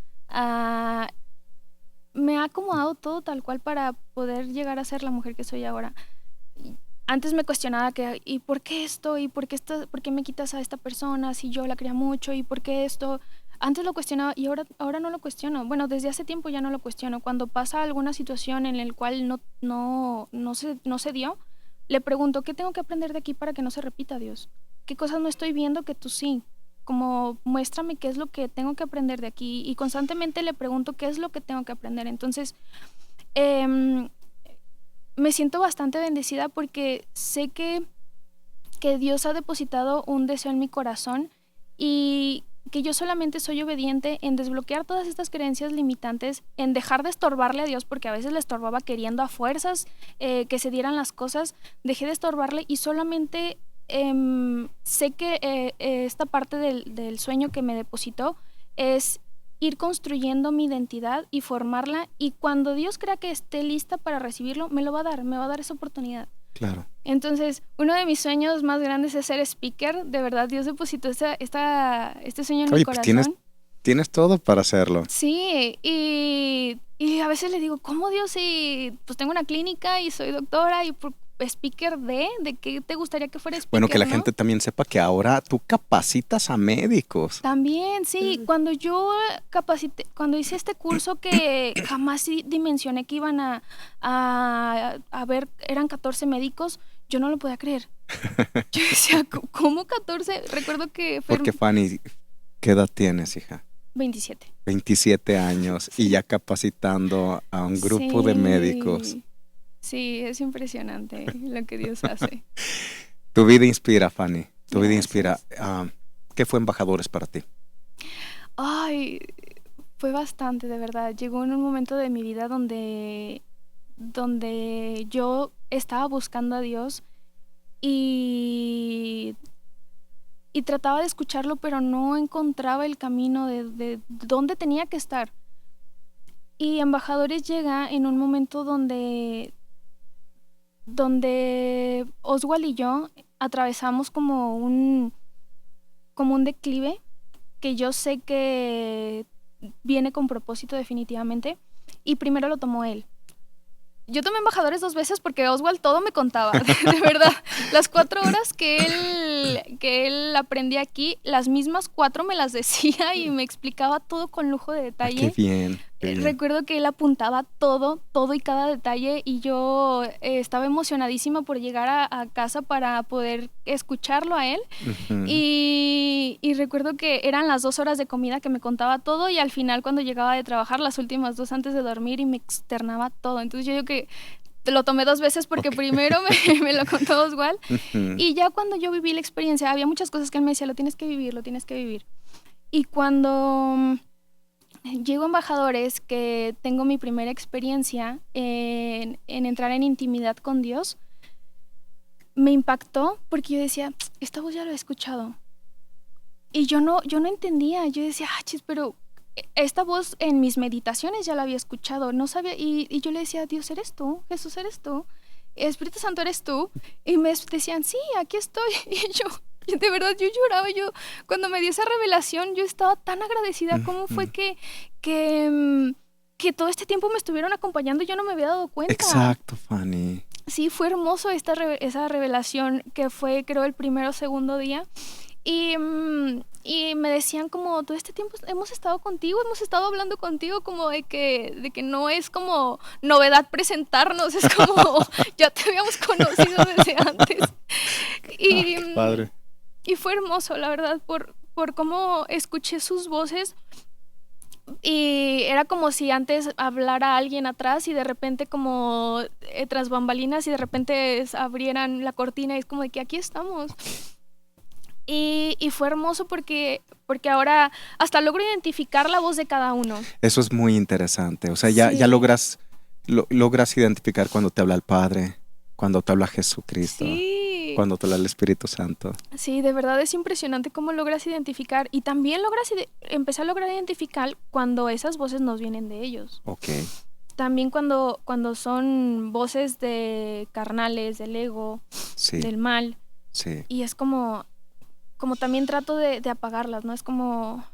Me ha acomodado todo tal cual para poder llegar a ser la mujer que soy ahora. Antes me cuestionaba que, ¿y por qué esto? ¿Y por qué me quitas a esta persona si yo la quería mucho? ¿Y por qué esto? Antes lo cuestionaba y ahora no lo cuestiono. Bueno, desde hace tiempo ya no lo cuestiono. Cuando pasa alguna situación en la cual no se dio, le pregunto, ¿qué tengo que aprender de aquí para que no se repita, Dios? ¿Qué cosas no estoy viendo que tú sí? Como muéstrame qué es lo que tengo que aprender de aquí. Y constantemente le pregunto qué es lo que tengo que aprender. Entonces, me siento bastante bendecida porque sé que Dios ha depositado un deseo en mi corazón y que yo solamente soy obediente en desbloquear todas estas creencias limitantes, en dejar de estorbarle a Dios, porque a veces le estorbaba queriendo a fuerzas que se dieran las cosas. Dejé de estorbarle y solamente sé que esta parte del sueño que me depositó es ir construyendo mi identidad y formarla, y cuando Dios crea que esté lista para recibirlo, me va a dar esa oportunidad. Claro. Entonces, uno de mis sueños más grandes es ser speaker. De verdad, Dios depositó este sueño en mi corazón. Pues tienes todo para hacerlo. Sí, y a veces le digo, ¿cómo, Dios? Si pues tengo una clínica y soy doctora y speaker de qué te gustaría que fuera speaker. Bueno, que la ¿no? gente también sepa que ahora tú capacitas a médicos. También, sí. Cuando yo cuando hice este curso que jamás dimensioné que iban a ver, eran 14 médicos, yo no lo podía creer. Yo decía, ¿cómo 14? Recuerdo que fue... Porque Fanny, ¿qué edad tienes, hija? 27. 27 años y ya capacitando a un grupo de médicos. Sí, es impresionante lo que Dios hace. Tu vida inspira, Fanny. Tu vida Gracias. inspira. ¿Qué fue Embajadores para ti? Ay, fue bastante, de verdad. Llegó en un momento de mi vida donde yo estaba buscando a Dios y trataba de escucharlo, pero no encontraba el camino de dónde tenía que estar. Y Embajadores llega en un momento donde Oswald y yo atravesamos como un declive que yo sé que viene con propósito definitivamente, y primero lo tomó él. Yo tomé Embajadores 2 veces porque Oswald todo me contaba, de verdad. Las 4 horas que él aprendía aquí, las mismas 4 me las decía y me explicaba todo con lujo de detalle. Qué bien. Recuerdo que él apuntaba todo y cada detalle, y yo estaba emocionadísima por llegar a casa para poder escucharlo a él. Uh-huh. Y recuerdo que eran las 2 horas de comida que me contaba todo, y al final cuando llegaba de trabajar, las últimas 2 antes de dormir, y me externaba todo. Entonces yo digo que lo tomé 2 veces porque primero me lo contó Oswald. Uh-huh. Y ya cuando yo viví la experiencia, había muchas cosas que él me decía, lo tienes que vivir. Y cuando llego a Embajadores, que tengo mi primera experiencia en entrar en intimidad con Dios, me impactó porque yo decía, esta voz ya lo he escuchado. Y yo no entendía, yo decía, pero esta voz en mis meditaciones ya la había escuchado, no sabía, y yo le decía, Dios, ¿eres tú? Jesús, ¿eres tú? Espíritu Santo, ¿eres tú? Y me decían, sí, aquí estoy. Y yo de verdad, yo lloraba. Cuando me dio esa revelación, yo estaba tan agradecida. ¿Cómo fue que todo este tiempo me estuvieron acompañando y yo no me había dado cuenta? Exacto, Fanny. Sí, fue hermoso esa revelación, que fue, creo, el primero o segundo día. Y me decían como, todo este tiempo hemos estado contigo, hemos estado hablando contigo, como de que no es como novedad presentarnos, es como ya te habíamos conocido desde antes. Y, qué padre. Y fue hermoso, la verdad, por cómo escuché sus voces. Y era como si antes hablara alguien atrás y de repente como tras bambalinas, y de repente abrieran la cortina y es como de que aquí estamos. Y fue hermoso porque ahora hasta logro identificar la voz de cada uno. Eso es muy interesante. O sea, ya logras identificar cuando te habla el Padre, cuando te habla Jesucristo, cuando te habla el Espíritu Santo. Sí, de verdad es impresionante cómo logras identificar. Y también empecé a lograr identificar cuando esas voces nos vienen de ellos. Ok. también cuando son voces de carnales, del ego, Sí, del mal, sí, y es como también trato de apagarlas, ¿no? Es como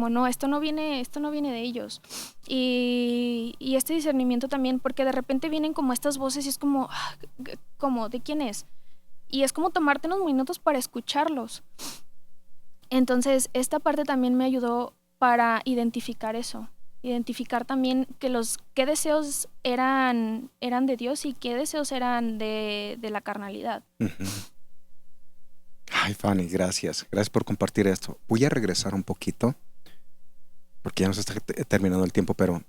no, esto no viene de ellos. Y este discernimiento también, porque de repente vienen como estas voces y es como, como, ¿de quién es? Y es como tomarte unos minutos para escucharlos. Entonces, esta parte también me ayudó para identificar eso. Identificar también qué deseos eran de Dios y qué deseos eran de la carnalidad. ujú. Ay, Fanny, gracias. Gracias por compartir esto. Voy a regresar un poquito, porque ya nos está terminando el tiempo, pero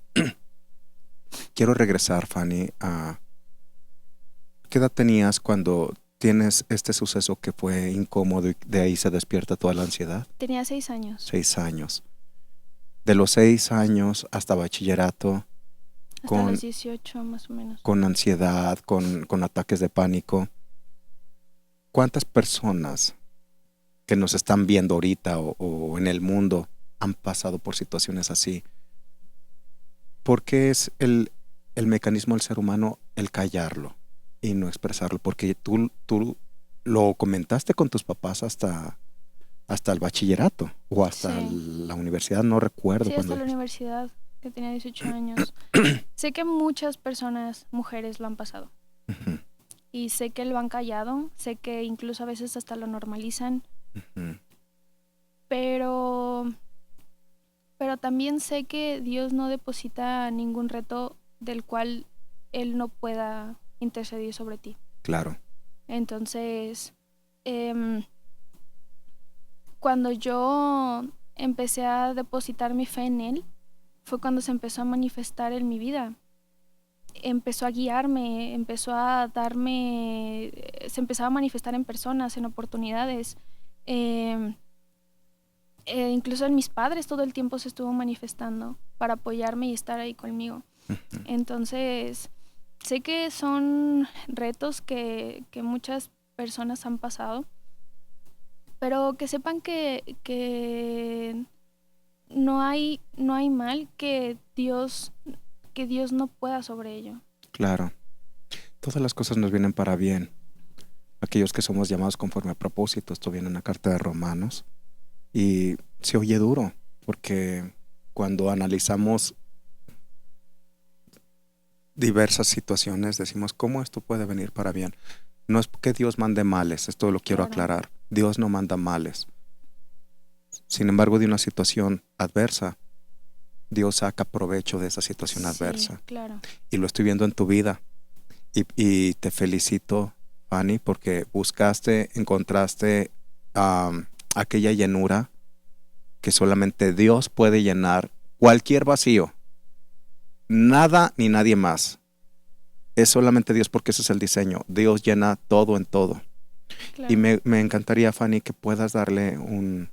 quiero regresar, Fanny, a qué edad tenías cuando tienes este suceso que fue incómodo y de ahí se despierta toda la ansiedad. Tenía 6 años. 6 años. De los 6 años hasta bachillerato, Hasta con, los 18 más o menos. con ansiedad, con ataques de pánico. ¿Cuántas personas que nos están viendo ahorita o en el mundo han pasado por situaciones así? ¿Por qué es el mecanismo del ser humano el callarlo y no expresarlo? Porque tú lo comentaste con tus papás hasta el bachillerato o hasta Sí. la universidad, no recuerdo Sí, hasta cuándo. la universidad, que tenía 18 años. Sé que muchas personas, mujeres, lo han pasado. Ujú, Y sé que lo han callado, sé que incluso a veces hasta lo normalizan, ujú. pero también sé que Dios no deposita ningún reto del cual Él no pueda interceder sobre ti. Claro. Entonces, em, cuando yo empecé a depositar mi fe en Él, fue cuando se empezó a manifestar en mi vida. Empezó a guiarme, empezó a darme, se empezaba a manifestar en personas, en oportunidades. em, Incluso en mis padres todo el tiempo se estuvo manifestando para apoyarme y estar ahí conmigo. Ujú. Entonces, sé que son retos que muchas personas han pasado, pero que sepan que no hay mal que Dios no pueda sobre ello. Claro. Todas las cosas nos vienen para bien. Aquellos que somos llamados conforme a propósito, esto viene en la carta de Romanos. Y se oye duro, porque cuando analizamos diversas situaciones, decimos, ¿cómo esto puede venir para bien? No es que Dios mande males, esto lo quiero Claro. aclarar. Dios no manda males. Sin embargo, de una situación adversa, Dios saca provecho de esa situación Sí, adversa. claro. Y lo estoy viendo en tu vida. Y te felicito, Fanny, porque encontraste aquella llenura que solamente Dios puede llenar cualquier vacío. Nada ni nadie más. Es solamente Dios porque ese es el diseño. Dios llena todo en todo. Claro. Y me encantaría, Fanny, que puedas darle un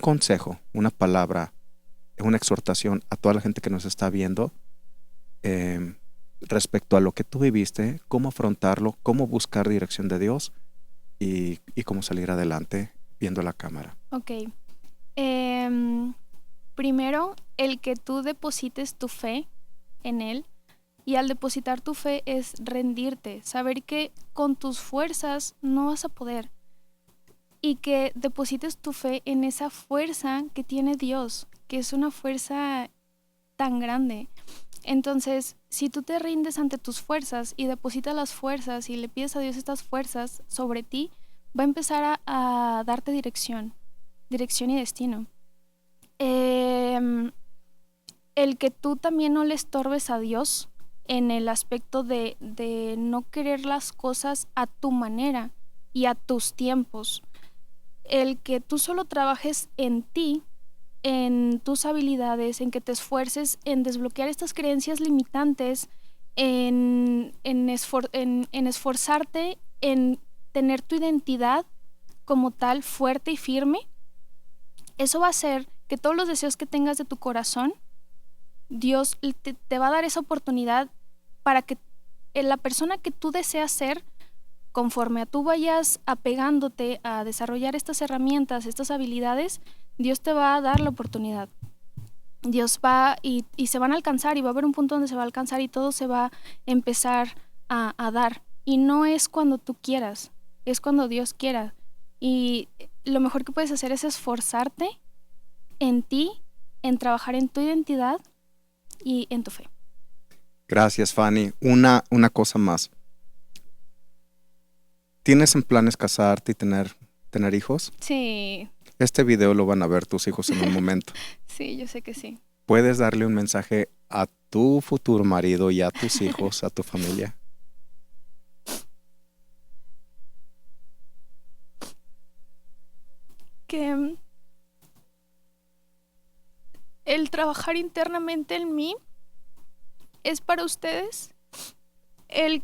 consejo, una palabra, una exhortación a toda la gente que nos está viendo eh, respecto a lo que tú viviste, cómo afrontarlo, cómo buscar dirección de Dios y cómo salir adelante viendo la cámara. Ok. Em, Primero, el que tú deposites tu fe en Él. Y al depositar tu fe es rendirte, saber que con tus fuerzas no vas a poder. Y que deposites tu fe en esa fuerza que tiene Dios, que es una fuerza tan grande. Entonces, si tú te rindes ante tus fuerzas y depositas las fuerzas y le pides a Dios estas fuerzas sobre ti, va a empezar a darte dirección y destino. El que tú también no le estorbes a Dios en el aspecto de no querer las cosas a tu manera y a tus tiempos. El que tú solo trabajes en ti, en tus habilidades, en que te esfuerces en desbloquear estas creencias limitantes, en esforzarte en tener tu identidad como tal fuerte y firme, eso va a hacer que todos los deseos que tengas de tu corazón, Dios te va a dar esa oportunidad para que la persona que tú deseas ser, conforme a tú vayas apegándote a desarrollar estas herramientas, estas habilidades, Dios te va a dar la oportunidad. Dios va y se van a alcanzar y va a haber un punto donde se va a alcanzar y todo se va a empezar a dar. Y no es cuando tú quieras, es cuando Dios quiera. Y lo mejor que puedes hacer es esforzarte en ti, en trabajar en tu identidad y en tu fe. Gracias, Fanny. Una cosa más. ¿Tienes en planes casarte y tener hijos? Sí, Este video lo van a ver tus hijos en un momento. sí, yo sé que sí. ¿Puedes darle un mensaje a tu futuro marido y a tus hijos, a tu familia? Que el trabajar internamente en mí es para ustedes. El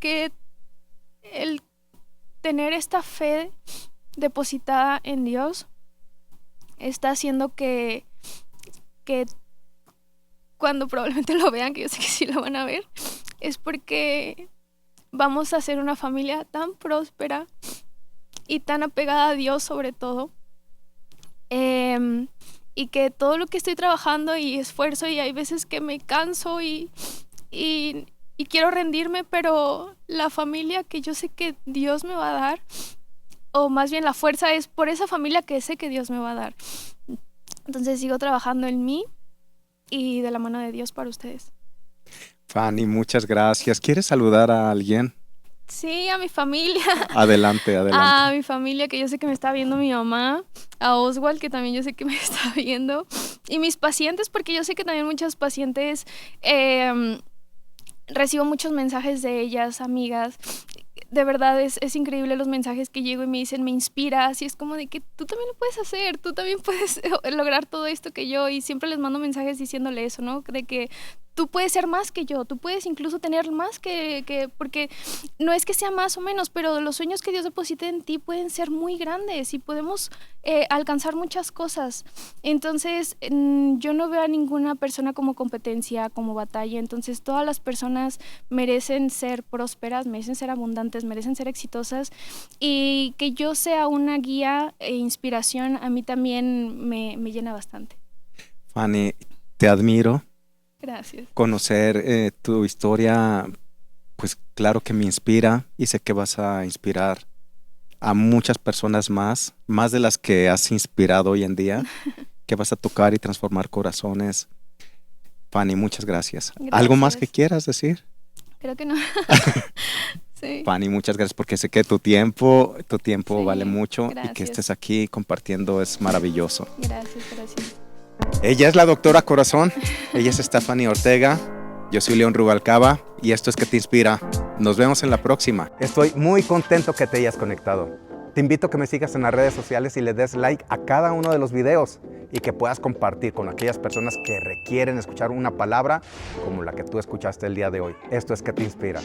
tener esta fe depositada en Dios está haciendo que cuando probablemente lo vean, que yo sé que sí lo van a ver, es porque vamos a ser una familia tan próspera y tan apegada a Dios sobre todo. Y que todo lo que estoy trabajando y esfuerzo, y hay veces que me canso y quiero rendirme, pero la familia que yo sé que Dios me va a dar, o más bien la fuerza, es por esa familia que sé que Dios me va a dar. Entonces sigo trabajando en mí y de la mano de Dios para ustedes. Fanny, muchas gracias. ¿Quieres saludar a alguien? Sí, a mi familia. Adelante, adelante. A mi familia, que yo sé que me está viendo mi mamá. A Oswald, que también yo sé que me está viendo. Y mis pacientes, porque yo sé que también muchos pacientes recibo muchos mensajes de ellas, amigas. De verdad es increíble los mensajes que llego y me dicen, me inspiras, y es como de que tú también lo puedes hacer, tú también puedes lograr todo esto que yo, y siempre les mando mensajes diciéndole eso, ¿no? De que tú puedes ser más que yo, tú puedes incluso tener más porque no es que sea más o menos, pero los sueños que Dios deposite en ti pueden ser muy grandes y podemos alcanzar muchas cosas. Entonces, yo no veo a ninguna persona como competencia, como batalla. Entonces, todas las personas merecen ser prósperas, merecen ser abundantes, merecen ser exitosas, y que yo sea una guía e inspiración a mí también me llena bastante. Fanny, te admiro. Gracias. Conocer tu historia, pues claro que me inspira, y sé que vas a inspirar a muchas personas más de las que has inspirado hoy en día, que vas a tocar y transformar corazones. Fanny, muchas gracias. ¿Algo más que quieras decir? Creo que no. Sí. Fanny, muchas gracias, porque sé que tu tiempo Sí, vale mucho, y que gracias. estés aquí compartiendo es maravilloso. Gracias. Ella es la doctora Corazón, ella es Stephanie Ortega, yo soy León Rubalcaba, y esto es Que Te Inspira. Nos vemos en la próxima. Estoy muy contento que te hayas conectado. Te invito a que me sigas en las redes sociales y le des like a cada uno de los videos, y que puedas compartir con aquellas personas que requieren escuchar una palabra como la que tú escuchaste el día de hoy. Esto es Que Te Inspira.